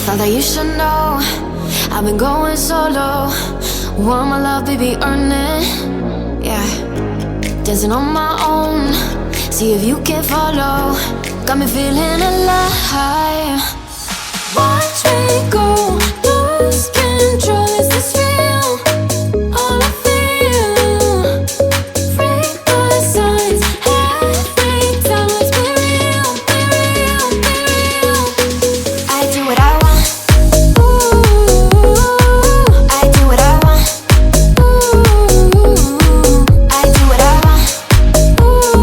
Thought that you should know I've been going solo. Want my love, baby, earn it. Yeah, dancing on my own. See if you can follow. Got me feeling alive. Watch me go, lose control. Is this real? All I feel. Freak my signs. Every time, let's be real, be real, be real. I do what I want. Ooh, I do what I want. Ooh, I do what I want. Ooh,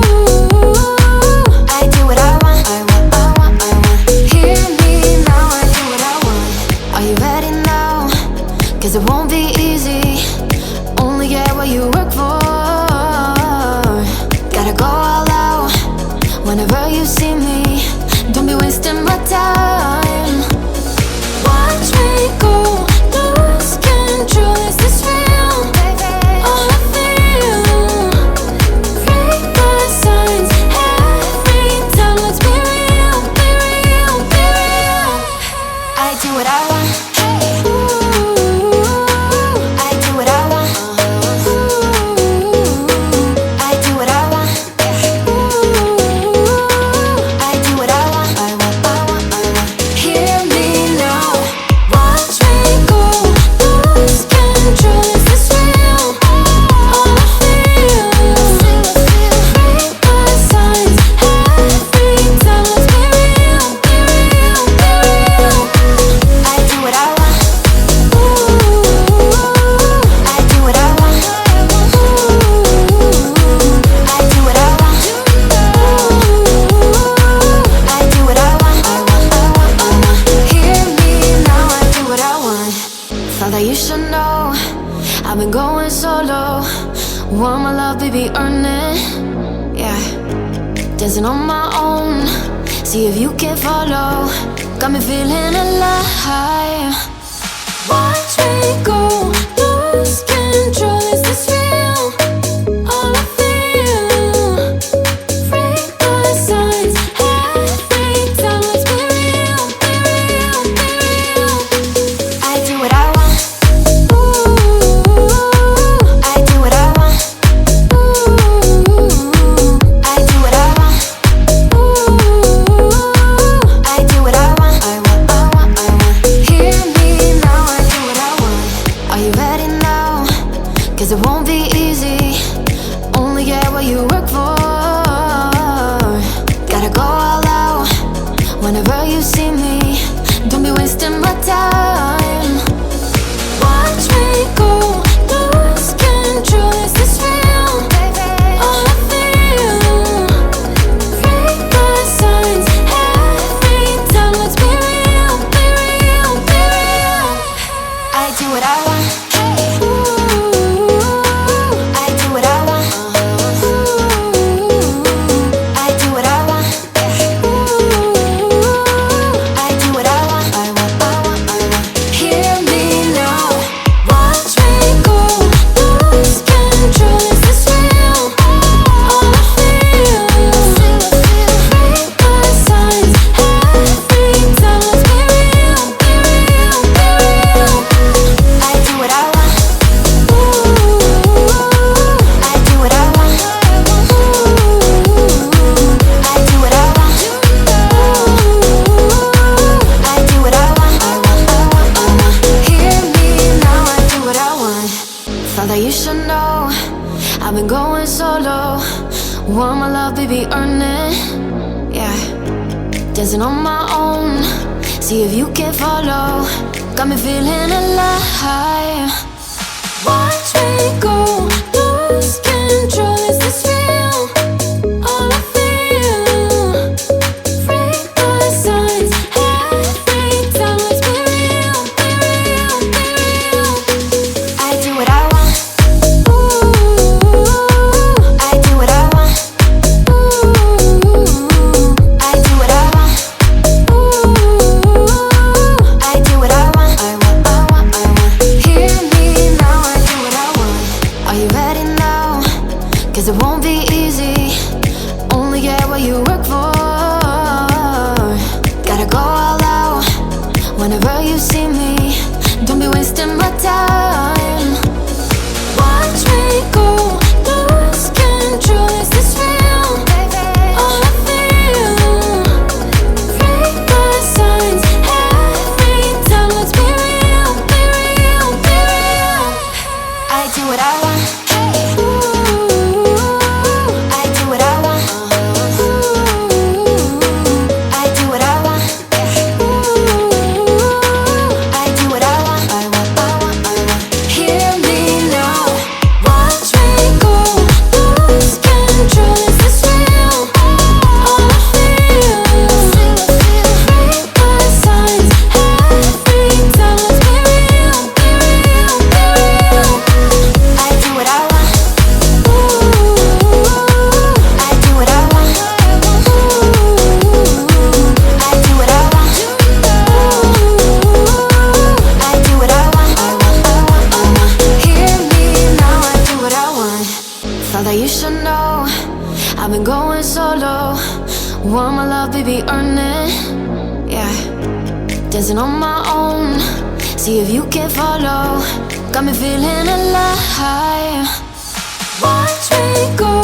I do what I want. I want, I want, I want. Hear me now, I do what I want. Are you ready now? 'Cause it won't be easy. Only get what you work for. Gotta go all out whenever you see me. Don't be wasting my time. Watch me go, lose control. Is this real? All I feel. Freak my signs. Every time, let's be real, be real, be real. I do what I want. Ooh, I do what I want. Ooh, I do what I want. Ooh, I do what I want. I want, I want, I want. Hear me now. Watch me go, lose control. Is this real? All I feel. Freak my signs. Every time, let's be real, be real, be real. I do what I want. Ooh, I do what I want. Ooh, I do what I want. Ooh, I do what I want. I want, I want, I want. Hear me now, I do what I want. Thought that you should know I've been going solo. Want my love, baby, earn it. Yeah, dancing on my own. See if you can follow. Got me feeling alive. Watch me go, lose control. Is this real? All I feel. Freak my signs. Every time, let's be real, be real, be real. I do what I want. Ooh, I do what I want. Ooh, I do what I want. Ooh, I do what I want. I want, I want, I want. Hear me now, I do what I want. Are you ready now? 'Cause it won't be easy. Only get what you work for. Gotta go all out whenever you see me. Don't be wasting my time. Watch me go, lose control. Is this real? All I feel. Freak my signs. Every time, let's be real, be real, be real. I do what I want. Ooh, I do what I want. Ooh, I do what I want. Ooh, I do what I want. I want, I want, I want. Hear me now. Watch me go, lose control. Is this real? All I feel. Freak my signs. Every time, let's be real, be real, be real. I do what I want. Ooh, I do what I want. Ooh, I do what I want. Ooh, I do what I want. I want, I want, I want. Hear me now, I do what I want. Thought that you should know I've been going solo. Want my love, baby, earn it. Yeah, dancing on my own. See if you can follow. Got me feeling alive. Watch me go, lose control. Is this real? All I feel. Freak my signs. Every time, let's be real, be real, be real. I do what I want. Ooh, I do what I want. Ooh, I do what I want. Ooh, I do what I want. I want, I want, I want. Hear me now, I do what I want. Are you ready now? 'Cause it won't be easy. Only get what you work for. Gotta go all out whenever you see me. Don't be wasting my time. Watch me go, lose control. Is this real? All I feel. Read the signs every time. Let's be real, be real, be real. I do what I want. I do what I want. I do what I want. I do what I want. I want. Hear me now. Watch me go, lose control. Is this real? All I feel. Read the signs every time. Let's be real, be real, be real. I do what I want. I do what I want. I do what I want. I do what I want. Hear me now. I do what I want. Thought that you should know I've been going solo. Want my love, baby, earn it. Yeah, dancing on my own. See if you can follow. Got me feeling alive. Watch me go.